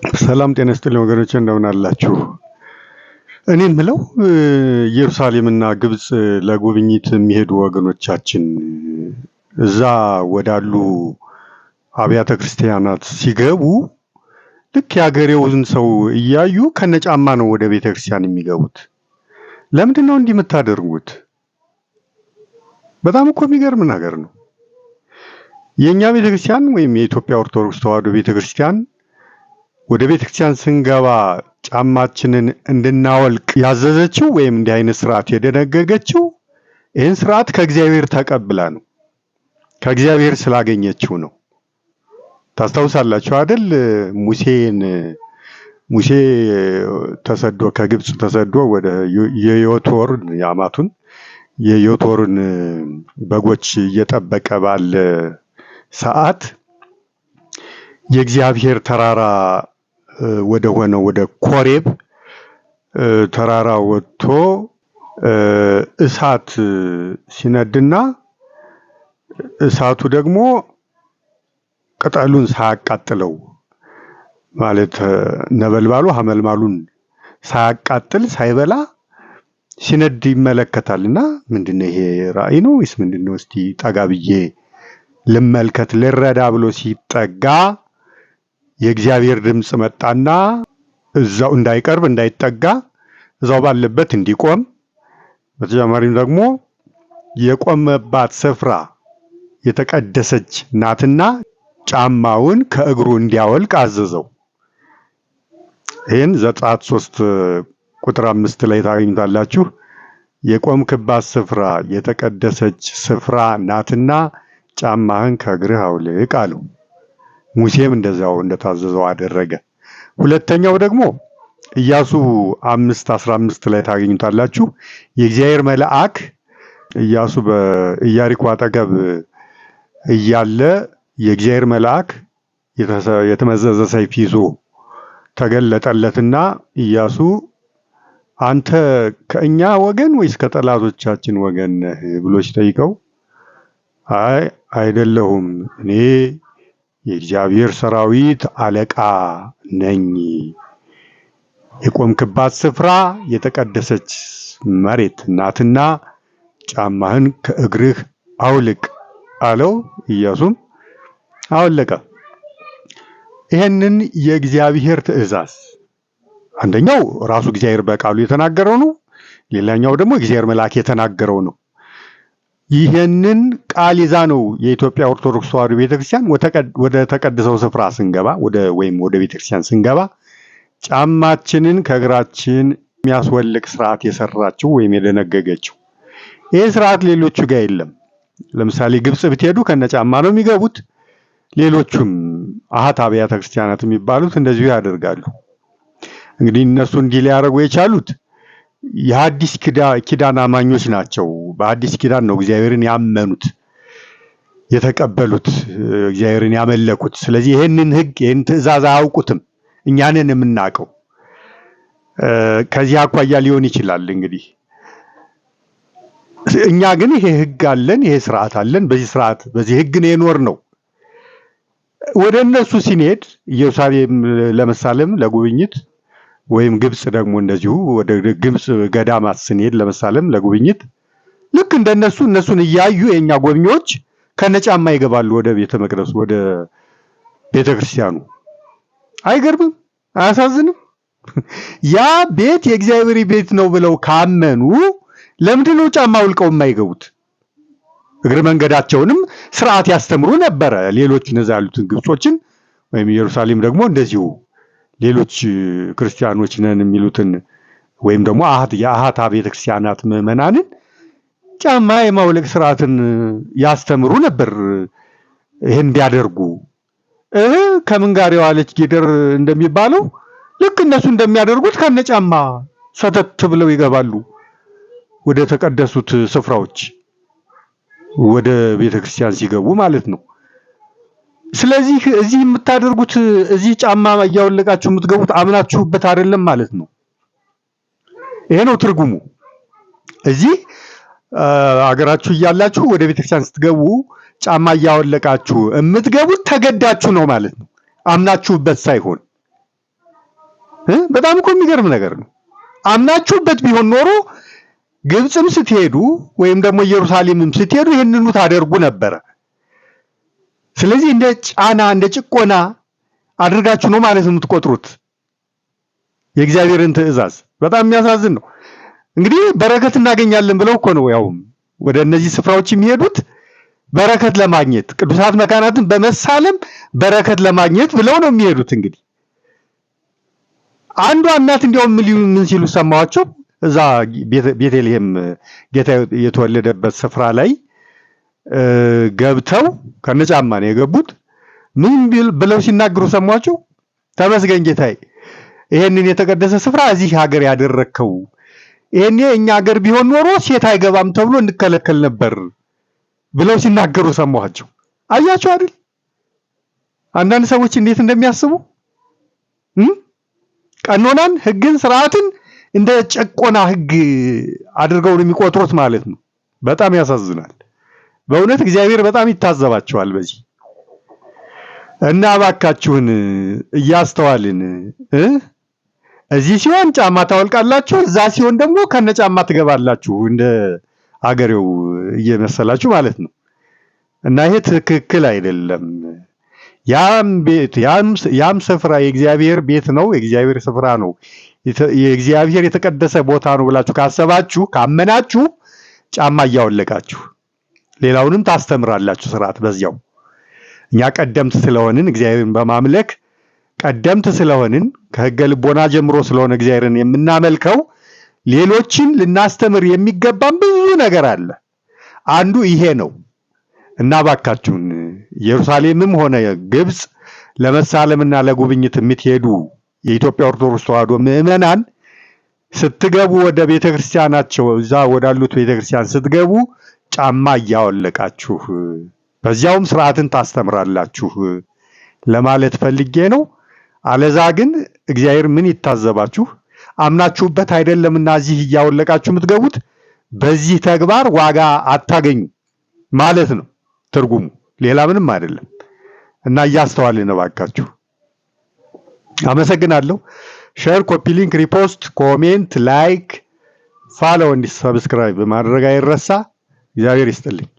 ሰላም ጤና ይስጥልኝ ወገኖቼ፣ እንደምን አላችሁ? እኔ የምለው ኢየሩሳሌምና ግብጽ ለጉብኝት የሚሄዱ ወገኖቻችን እዛ ወዳሉ አብያተ ክርስቲያናት ሲገቡ ልክ የአገሬውን ሰው እያዩ ከነጫማ ነው ወደ ቤተ ክርስቲያን የሚገቡት። ለምንድን ነው እንዲህ የምታደርጉት? በጣም እኮ የሚገርም ነገር ነው። የእኛ ቤተ ክርስቲያን ወይም የኢትዮጵያ ኦርቶዶክስ ተዋሕዶ ቤተ ክርስቲያን ወደ ቤተ ክርስቲያን ስንገባ ጫማችንን እንድናወልቅ ያዘዘችው ወይም እንዲህ አይነት ስርዓት የደነገገችው ይህን ስርዓት ከእግዚአብሔር ተቀብላ ነው። ከእግዚአብሔር ስላገኘችው ነው። ታስታውሳላችሁ አይደል? ሙሴ ተሰዶ ከግብጽ ተሰዶ ወደ የዮቶርን የአማቱን የዮቶርን በጎች እየጠበቀ ባለ ሰዓት የእግዚአብሔር ተራራ ወደ ሆነው ወደ ኮሬብ ተራራ ወጥቶ እሳት ሲነድና እሳቱ ደግሞ ቅጠሉን ሳያቃጥለው ማለት ነበልባሉ ሐመልማሉን ሳያቃጥል ሳይበላ ሲነድ ይመለከታልና ምንድነው ይሄ ራእይ ነው ወይስ ምንድነው? እስቲ ጠጋ ብዬ ልመልከት ልረዳ ብሎ ሲጠጋ የእግዚአብሔር ድምጽ መጣና እዛው እንዳይቀርብ እንዳይጠጋ እዛው ባለበት እንዲቆም፣ በተጨማሪም ደግሞ የቆመባት ስፍራ የተቀደሰች ናትና ጫማውን ከእግሩ እንዲያወልቅ አዘዘው። ይህን ዘጸአት 3 ቁጥር 5 ላይ ታገኙታላችሁ። የቆምክባት ስፍራ የተቀደሰች ስፍራ ናትና ጫማህን ከእግርህ አውልቅ አለው። ሙሴም እንደዛው እንደታዘዘው አደረገ። ሁለተኛው ደግሞ ኢያሱ 5:15 ላይ ታገኙታላችሁ። የእግዚአብሔር መልአክ ኢያሱ በኢያሪኮ አጠገብ እያለ የእግዚአብሔር መልአክ የተመዘዘ ሰይፍ ይዞ ተገለጠለትና ኢያሱ አንተ ከእኛ ወገን ወይስ ከጠላቶቻችን ወገን ነህ ብሎ ሲጠይቀው አይ አይደለሁም፣ እኔ የእግዚአብሔር ሰራዊት አለቃ ነኝ። የቆምክባት ስፍራ የተቀደሰች መሬት ናትና ጫማህን ከእግርህ አውልቅ አለው። ኢያሱም አወለቀ። ይሄንን የእግዚአብሔር ትእዛዝ አንደኛው ራሱ እግዚአብሔር በቃሉ የተናገረው ነው። ሌላኛው ደግሞ እግዚአብሔር መልአክ የተናገረው ነው። ይሄንን ቃል ይዛ ነው የኢትዮጵያ ኦርቶዶክስ ተዋሕዶ ቤተክርስቲያን ወደ ተቀደሰው ስፍራ ስንገባ ወደ ቤተክርስቲያን ስንገባ ጫማችንን ከእግራችን የሚያስወልቅ ስርዓት የሰራችው ወይም የደነገገችው። ይሄ ስርዓት ሌሎቹ ጋር የለም። ለምሳሌ ግብጽ ብትሄዱ ከነጫማ ነው የሚገቡት። ሌሎቹም አሃት አብያተ ክርስቲያናት የሚባሉት እንደዚሁ ያደርጋሉ። እንግዲህ እነሱ እንዲህ ሊያደርጉ የቻሉት የሐዲስ ኪዳን አማኞች ናቸው። በሐዲስ ኪዳን ነው እግዚአብሔርን ያመኑት የተቀበሉት፣ እግዚአብሔርን ያመለኩት። ስለዚህ ይህንን ሕግ ይህን ትእዛዝ አያውቁትም። እኛንን የምናውቀው ከዚህ አኳያ ሊሆን ይችላል። እንግዲህ እኛ ግን ይሄ ሕግ አለን፣ ይሄ ስርዓት አለን። በዚህ ሕግ ነው የኖር ነው። ወደ እነሱ ሲንሄድ ኢየሩሳሌም ለመሳለም ለጉብኝት ወይም ግብጽ ደግሞ እንደዚሁ ወደ ግብጽ ገዳማት ስንሄድ ለመሳለም ለጉብኝት ልክ እንደነሱ እነሱን እያዩ የኛ ጎብኚዎች ከነጫማ ይገባሉ ወደ ቤተ መቅደሱ ወደ ቤተ ክርስቲያኑ። አይገርምም? አያሳዝንም? ያ ቤት የእግዚአብሔር ቤት ነው ብለው ካመኑ ለምንድን ነው ጫማ አውልቀው የማይገቡት? እግረ መንገዳቸውንም ስርዓት ያስተምሩ ነበረ። ሌሎች እነዛ ያሉትን ግብጾችን ወይም ኢየሩሳሌም ደግሞ እንደዚሁ ሌሎች ክርስቲያኖች ነን የሚሉትን ወይም ደግሞ የአሃት ቤተ ክርስቲያናት ምዕመናንን ጫማ የማውለቅ ስርዓትን ያስተምሩ ነበር። ይህን ቢያደርጉ ከምን ጋር የዋለች ጊደር እንደሚባለው ልክ እነሱ እንደሚያደርጉት ከነጫማ ሰተት ብለው ይገባሉ ወደ ተቀደሱት ስፍራዎች ወደ ቤተ ክርስቲያን ሲገቡ ማለት ነው። ስለዚህ እዚህ የምታደርጉት እዚህ ጫማ እያወለቃችሁ የምትገቡት አምናችሁበት አይደለም ማለት ነው። ይሄ ነው ትርጉሙ። እዚህ አገራችሁ እያላችሁ ወደ ቤተክርስቲያን ስትገቡ ጫማ እያወለቃችሁ የምትገቡት ተገዳችሁ ነው ማለት ነው። አምናችሁበት ሳይሆን በጣም እኮ የሚገርም ነገር ነው። አምናችሁበት ቢሆን ኖሮ ግብፅም ስትሄዱ ወይም ደግሞ ኢየሩሳሌምም ስትሄዱ ይህንኑ ታደርጉ ነበረ። ስለዚህ እንደ ጫና እንደ ጭቆና አድርጋችሁ ነው ማለት ነው የምትቆጥሩት የእግዚአብሔርን ትእዛዝ። በጣም የሚያሳዝን ነው። እንግዲህ በረከት እናገኛለን ብለው እኮ ነው ያው ወደ እነዚህ ስፍራዎች የሚሄዱት በረከት ለማግኘት ቅዱሳት መካናትን በመሳለም በረከት ለማግኘት ብለው ነው የሚሄዱት። እንግዲህ አንዷ እናት እንዲያውም ምን ሲሉ ሰማዋቸው? እዛ ቤተልሔም ጌታ የተወለደበት ስፍራ ላይ ገብተው ከነጫማ ነው የገቡት። ምን ብለው ሲናገሩ ሰማዋቸው? ተመስገን ጌታዬ፣ ይሄንን የተቀደሰ ስፍራ እዚህ ሀገር ያደረከው፣ ይሄኔ እኛ ሀገር ቢሆን ኖሮ ሴት አይገባም ተብሎ እንከለከል ነበር ብለው ሲናገሩ ሰማዋቸው። አያችሁ አይደል አንዳንድ ሰዎች እንዴት እንደሚያስቡ? ቀኖናን፣ ህግን፣ ስርዓትን እንደ ጨቆና ህግ አድርገው ነው የሚቆጥሩት ማለት ነው። በጣም ያሳዝናል። በእውነት እግዚአብሔር በጣም ይታዘባቸዋል በዚህ እና እባካችሁን እያስተዋልን እዚህ ሲሆን ጫማ ታወልቃላችሁ፣ እዛ ሲሆን ደግሞ ከነጫማ ትገባላችሁ እንደ አገሬው እየመሰላችሁ ማለት ነው። እና ይሄ ትክክል አይደለም። ያም ቤት ያም ስፍራ የእግዚአብሔር ቤት ነው፣ የእግዚአብሔር ስፍራ ነው፣ የእግዚአብሔር የተቀደሰ ቦታ ነው ብላችሁ ካሰባችሁ ካመናችሁ ጫማ እያወለቃችሁ ሌላውንም ታስተምራላችሁ ስርዓት በዚያው። እኛ ቀደምት ስለሆንን እግዚአብሔርን በማምለክ ቀደምት ስለሆንን ከሕገ ልቦና ጀምሮ ስለሆነ እግዚአብሔርን የምናመልከው ሌሎችን ልናስተምር የሚገባን ብዙ ነገር አለ። አንዱ ይሄ ነው እና እባካችሁን ኢየሩሳሌምም ሆነ ግብፅ ለመሳለምና ለጉብኝት የምትሄዱ የኢትዮጵያ ኦርቶዶክስ ተዋሕዶ ምዕመናን ስትገቡ ወደ ቤተክርስቲያናቸው እዛ ወዳሉት ቤተክርስቲያን ስትገቡ ጫማ እያወለቃችሁ በዚያውም ስርዓትን ታስተምራላችሁ ለማለት ፈልጌ ነው። አለዛ ግን እግዚአብሔር ምን ይታዘባችሁ? አምናችሁበት አይደለምና እዚህ እያወለቃችሁ የምትገቡት በዚህ ተግባር ዋጋ አታገኙ ማለት ነው ትርጉሙ፣ ሌላ ምንም አይደለም። እና እያስተዋልን እባካችሁ። አመሰግናለሁ። ሼር፣ ኮፒ ሊንክ፣ ሪፖስት፣ ኮሜንት፣ ላይክ፣ ፋሎ እንዲ ሰብስክራይብ ማድረግ አይረሳ። እግዚአብሔር ይስጥልኝ።